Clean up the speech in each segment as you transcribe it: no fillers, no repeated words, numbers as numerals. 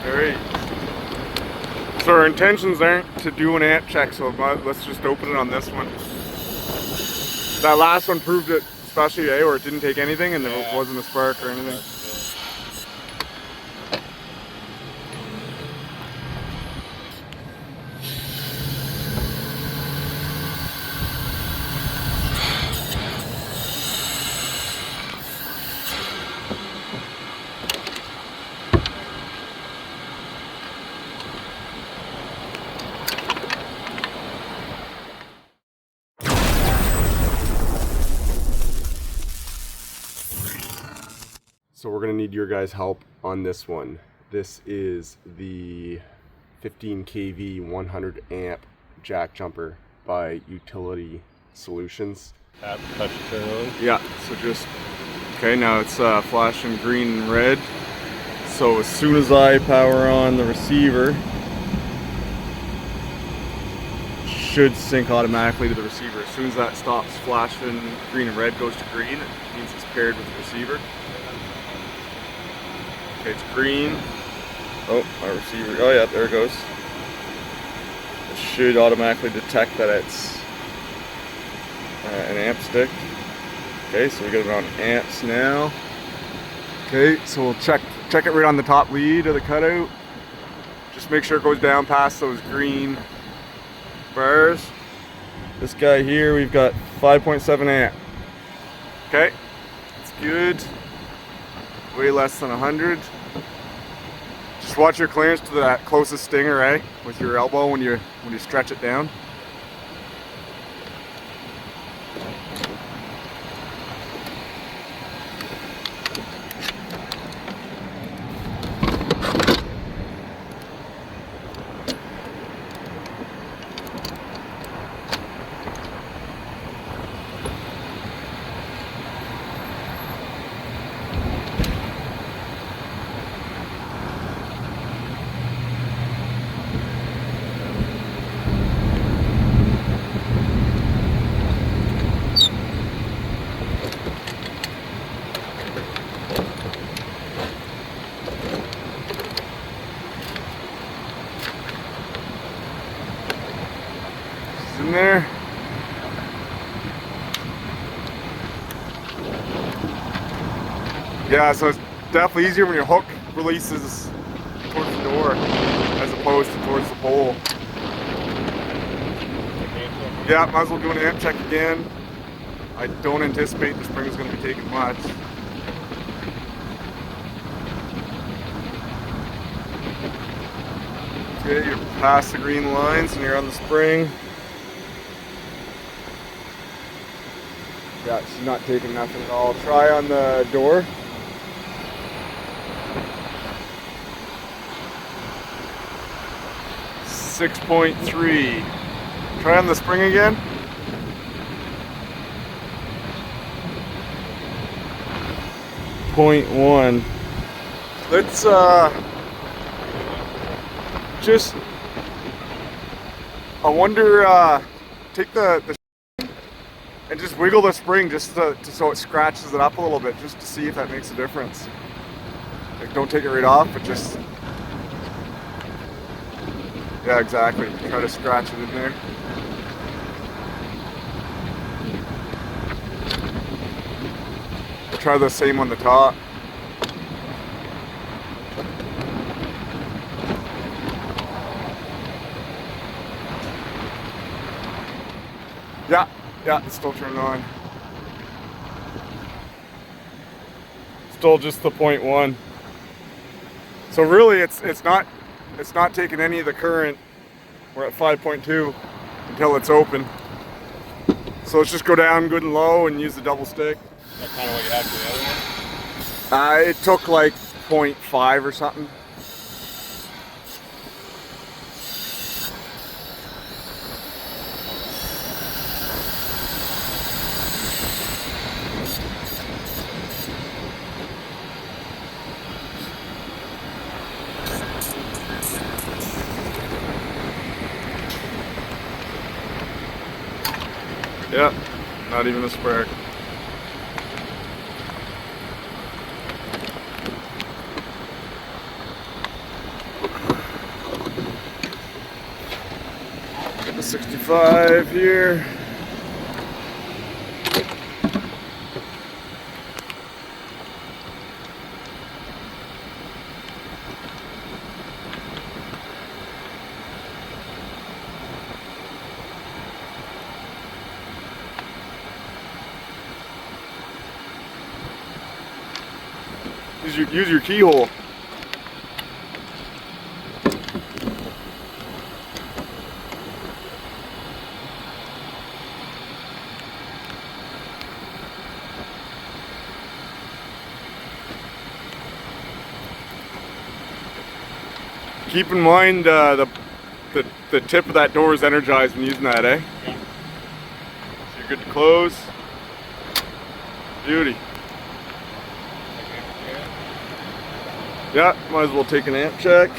Alright. So our intentions aren't to do an amp check, so let's just open it on this one. That last one proved it, especially today, where it didn't take anything and there wasn't a spark or anything. So we're gonna need your guys' help on this one. This is the 15 kV 100 amp jack jumper by Utility Solutions. Tap, touch, turn on. Yeah, so just, okay, now it's flashing green and red. So as soon as I power on the receiver, it should sync automatically to the receiver. As soon as that stops flashing green and red, goes to green, it means it's paired with the receiver. Okay, it's green. Oh, our receiver, oh yeah, there it goes. It should automatically detect that it's an amp stick. Okay, so we got it on amps now. Okay, so we'll check it right on the top lead of the cutout. Just make sure it goes down past those green bars. This guy here, we've got 5.7 amp. Okay, it's good. Way less than 100. Just watch your clearance to that closest stinger, eh? With your elbow when you stretch it down. In there. Yeah, so it's definitely easier when your hook releases towards the door as opposed to towards the pole. Yeah, might as well do an amp check again. I don't anticipate the spring is going to be taking much. Okay, you're past the green lines and you're on the spring. Yeah, she's not taking nothing at all. Try on the door. .3. Try on the spring again. .1. Let's just, I wonder, take the and just wiggle the spring just so it scratches it up a little bit, just to see if that makes a difference. Like, don't take it right off, but just, yeah, exactly. Try to scratch it in there. Try the same on the top. Yeah, it's still turned on. Still just the .1. So really, it's not taking any of the current. We're at 5.2 until it's open. So let's just go down good and low and use the double stick. Is that kind of what you have for the other one? It took like 0.5 or something. Yep, not even a spark. 65 here. Use your keyhole. Keep in mind the tip of that door is energized when using that, eh? Yeah. So you're good to close. Beauty. Yeah, might as well take an amp check.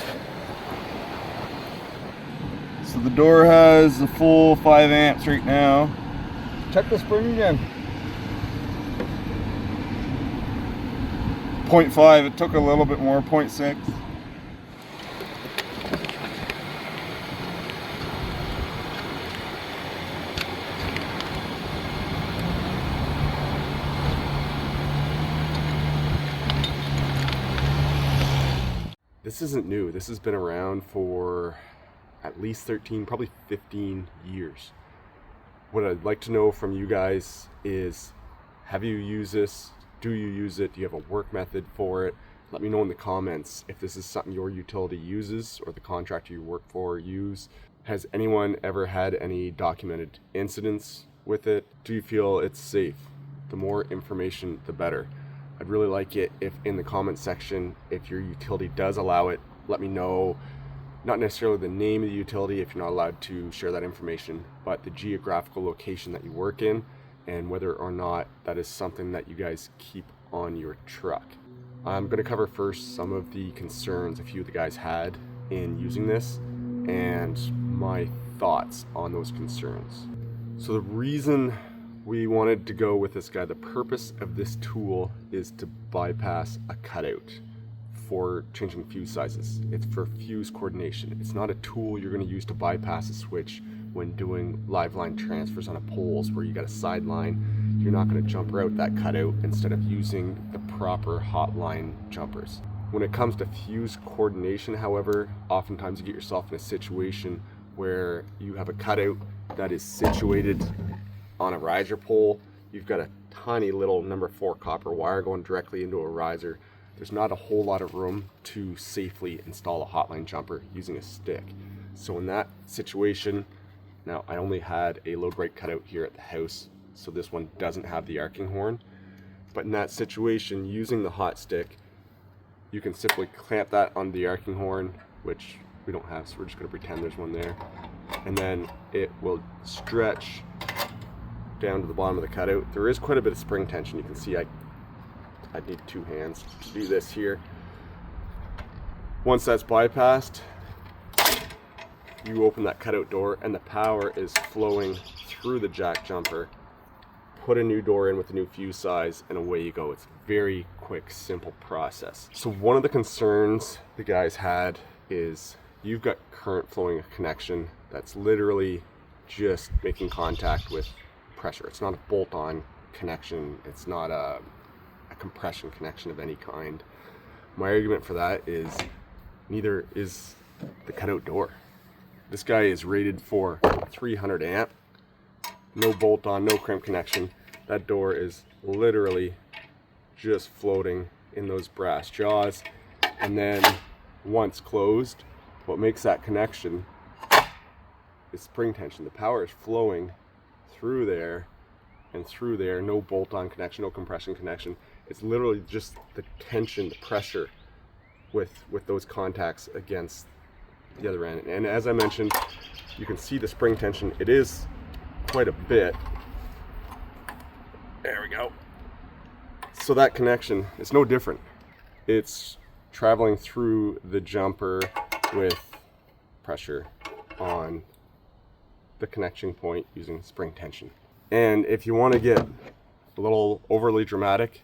So the door has a full 5 amps right now. Check the spring again. 0.5, it took a little bit more, 0.6. This isn't new. This has been around for at least 13, probably 15 years. What I'd like to know from you guys is, have you used this? Do you use it? Do you have a work method for it? Let me know in the comments if this is something your utility uses or the contractor you work for use. Has anyone ever had any documented incidents with it? Do you feel it's safe? The more information, the better. I'd really like it if in the comment section, if your utility does allow it, let me know, not necessarily the name of the utility if you're not allowed to share that information, but the geographical location that you work in and whether or not that is something that you guys keep on your truck. I'm going to cover first some of the concerns a few of the guys had in using this and my thoughts on those concerns. So the reason we wanted to go with this guy, the purpose of this tool is to bypass a cutout for changing fuse sizes. It's for fuse coordination. It's not a tool you're going to use to bypass a switch when doing live line transfers on a poles where you got a side line. You're not going to jumper out that cutout instead of using the proper hot line jumpers. When it comes to fuse coordination, however, oftentimes you get yourself in a situation where you have a cutout that is situated on a riser pole. You've got a tiny little number 4 copper wire going directly into a riser. There's not a whole lot of room to safely install a hotline jumper using a stick. So in that situation, now I only had a load right cutout here at the house, so this one doesn't have the arcing horn. But in that situation, using the hot stick, you can simply clamp that on the arcing horn, which we don't have, so we're just going to pretend there's one there. And then it will stretch down to the bottom of the cutout. There is quite a bit of spring tension. You can see I need 2 hands to do this here. Once that's bypassed, you open that cutout door and the power is flowing through the jack jumper. Put a new door in with a new fuse size and away you go. It's a very quick, simple process. So one of the concerns the guys had is you've got current flowing a connection that's literally just making contact with pressure. It's not a bolt-on connection. It's not a compression connection of any kind. My argument for that is neither is the cutout door. This guy is rated for 300 amp, no bolt-on, no crimp connection. That door is literally just floating in those brass jaws, and then once closed, what makes that connection is spring tension. The power is flowing through there and through there, no bolt-on connection, no compression connection. It's literally just the tension, the pressure with those contacts against the other end. And as I mentioned, you can see the spring tension. It is quite a bit. There we go. So that connection is no different. It's traveling through the jumper with pressure on the connection point using spring tension. And if you want to get a little overly dramatic,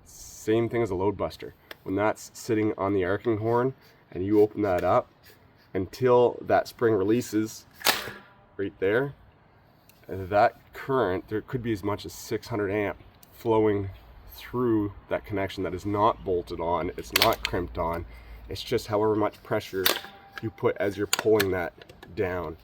same thing as a load buster. When that's sitting on the arcing horn and you open that up, until that spring releases, right there, that current, there could be as much as 600 amp flowing through that connection that is not bolted on, it's not crimped on, it's just however much pressure you put as you're pulling that down.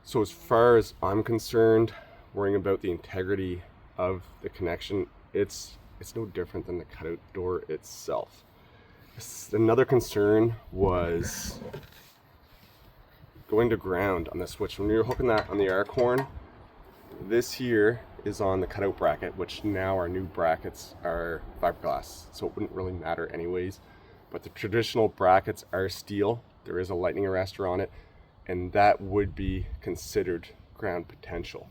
So as far as I'm concerned, worrying about the integrity of the connection, it's no different than the cutout door itself. Another concern was going to ground on the switch. When you're hooking that on the arc horn, this here is on the cutout bracket, which now our new brackets are fiberglass, so it wouldn't really matter anyways. But the traditional brackets are steel. There is a lightning arrestor on it, and that would be considered ground potential.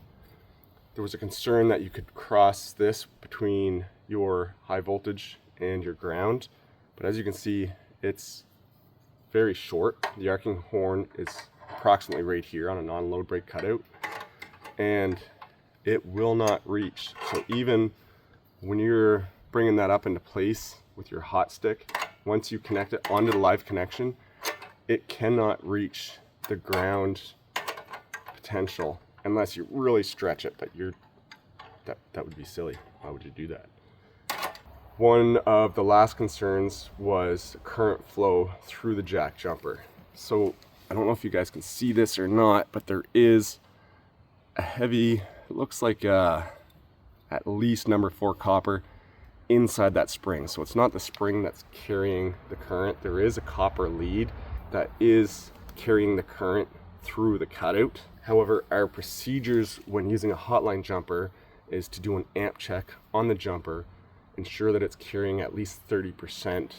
There was a concern that you could cross this between your high voltage and your ground, but as you can see, it's very short. The arcing horn is approximately right here on a non-load break cutout, and it will not reach. So even when you're bringing that up into place with your hot stick, once you connect it onto the live connection, it cannot reach the ground potential unless you really stretch it, but that would be silly. Why would you do that? One of the last concerns was current flow through the jack jumper. So I don't know if you guys can see this or not, but there is a heavy, it looks like at least number 4 copper inside that spring. So it's not the spring that's carrying the current. There is a copper lead that is carrying the current through the cutout. However, our procedures when using a hotline jumper is to do an amp check on the jumper, ensure that it's carrying at least 30%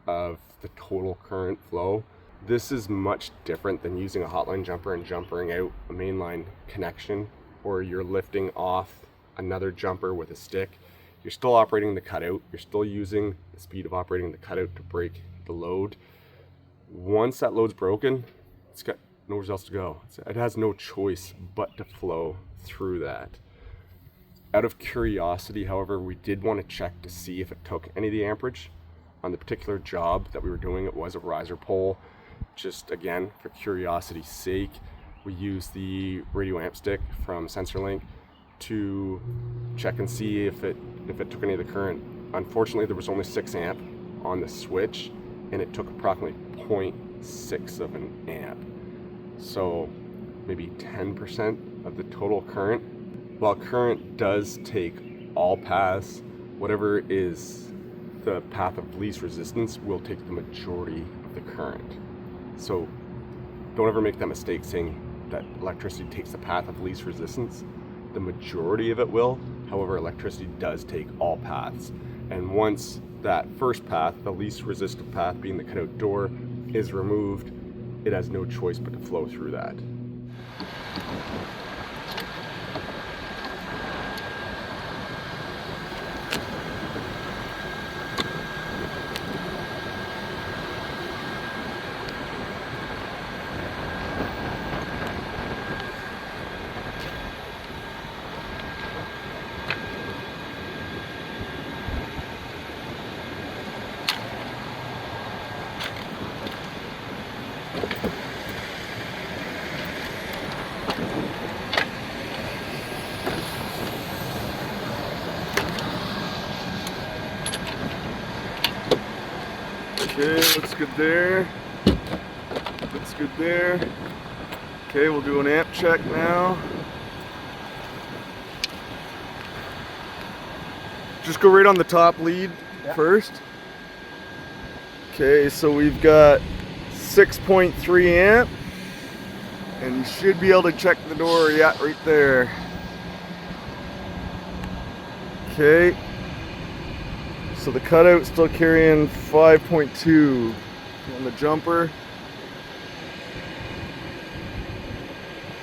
of the total current flow. This is much different than using a hotline jumper and jumpering out a mainline connection, or you're lifting off another jumper with a stick. You're still operating the cutout, you're still using the speed of operating the cutout to break the load. Once that load's broken, it's got nowhere else to go. It has no choice but to flow through that. Out of curiosity, however, we did want to check to see if it took any of the amperage. On the particular job that we were doing, it was a riser pole. Just again, for curiosity's sake, we used the radio amp stick from SensorLink to check and see if it took any of the current. Unfortunately, there was only 6 amp on the switch, and it took approximately 0.6 of an amp. So maybe 10% of the total current. While current does take all paths, whatever is the path of least resistance will take the majority of the current. So don't ever make that mistake saying that electricity takes the path of least resistance. The majority of it will. However, electricity does take all paths. And once that first path, the least resistive path being the cutout door, is removed, it has no choice but to flow through that. Okay, looks good there. Looks good there. Okay, we'll do an amp check now. Just go right on the top lead first. Okay, so we've got 6.3 amp, and you should be able to check the door, right there. Okay. So the cutout's still carrying 5.2 on the jumper.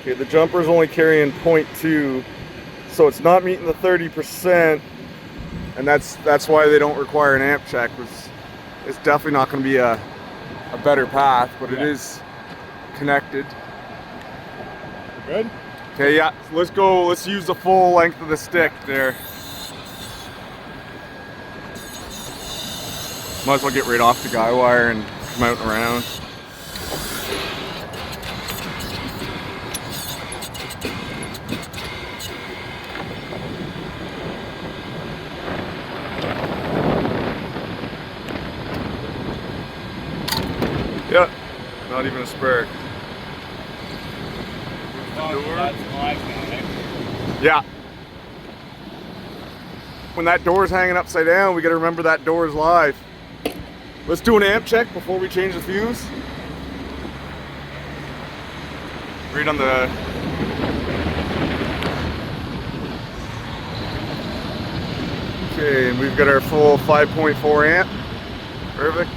Okay, the jumper's only carrying 0.2, so it's not meeting the 30%, and that's why they don't require an amp check. It's definitely not going to be a better path, but it is connected. Good? Okay, yeah, let's go. Let's use the full length of the stick there. Might as well get right off the guy wire and come out and around. Yeah, not even a spark. That's live now, eh? Yeah. When that door's hanging upside down, we gotta remember that door is live. Let's do an amp check before we change the fuse. Read on the... Okay, and we've got our full 5.4 amp. Perfect.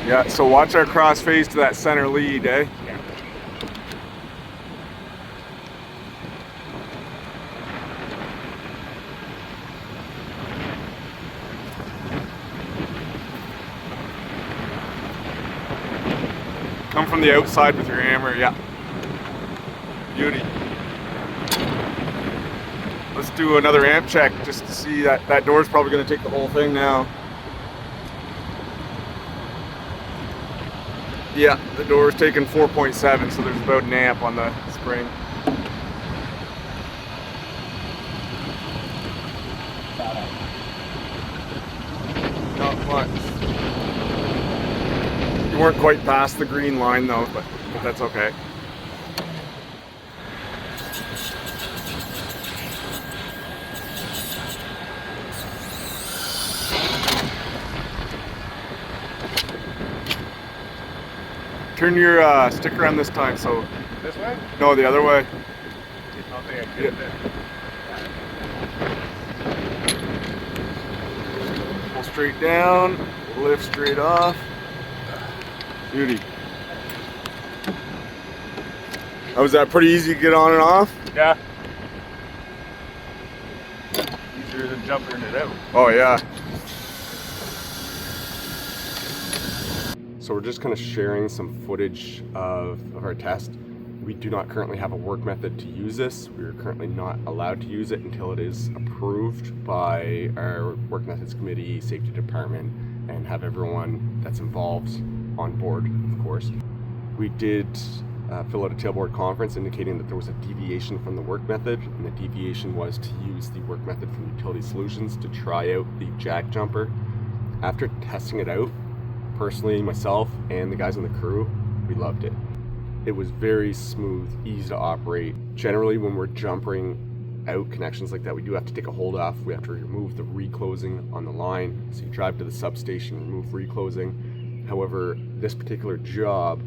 Yeah, so watch our crossface to that center lead, eh? Come from the outside with your hammer, yeah. Beauty. Let's do another amp check just to see that that door's probably going to take the whole thing now. Yeah, the door's taking 4.7, so there's about an amp on the spring. Not much. You weren't quite past the green line though, but that's okay. Turn your stick around this time, so... This way? No, the other way. Okay, I Yeah. did it. Pull straight down, lift straight off. Beauty. Oh, was that pretty easy to get on and off? Yeah. Easier than jumping it out. Oh yeah. So we're just kind of sharing some footage of our test. We do not currently have a work method to use this. We are currently not allowed to use it until it is approved by our work methods committee, safety department, and have everyone that's involved on board, of course. We did fill out a tailboard conference indicating that there was a deviation from the work method, and the deviation was to use the work method from Utility Solutions to try out the jack jumper. After testing it out, personally, myself and the guys on the crew, we loved it. It was very smooth, easy to operate. Generally, when we're jumping out connections like that, we do have to take a hold off. We have to remove the reclosing on the line. So you drive to the substation, remove reclosing. However, this particular job,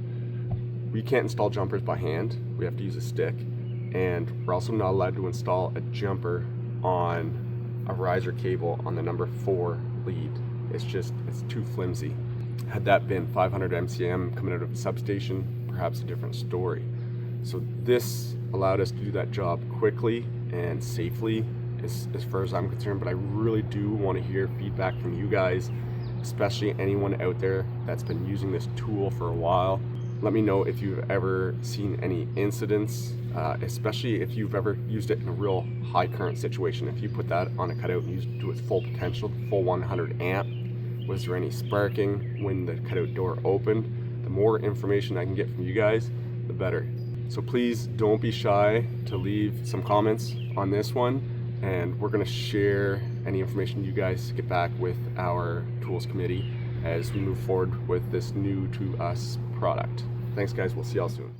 we can't install jumpers by hand. We have to use a stick. And we're also not allowed to install a jumper on a riser cable on the number 4 lead. It's too flimsy. Had that been 500 MCM coming out of a substation, perhaps a different story. So this allowed us to do that job quickly and safely as far as I'm concerned, but I really do want to hear feedback from you guys, especially anyone out there that's been using this tool for a while. Let me know if you've ever seen any incidents, especially if you've ever used it in a real high current situation. If you put that on a cutout and used it to its full potential, the full 100 amp, was there any sparking when the cutout door opened? The more information I can get from you guys, the better. So please don't be shy to leave some comments on this one, and we're gonna share any information you guys get back with our tools committee as we move forward with this new to us product. Thanks guys, we'll see y'all soon.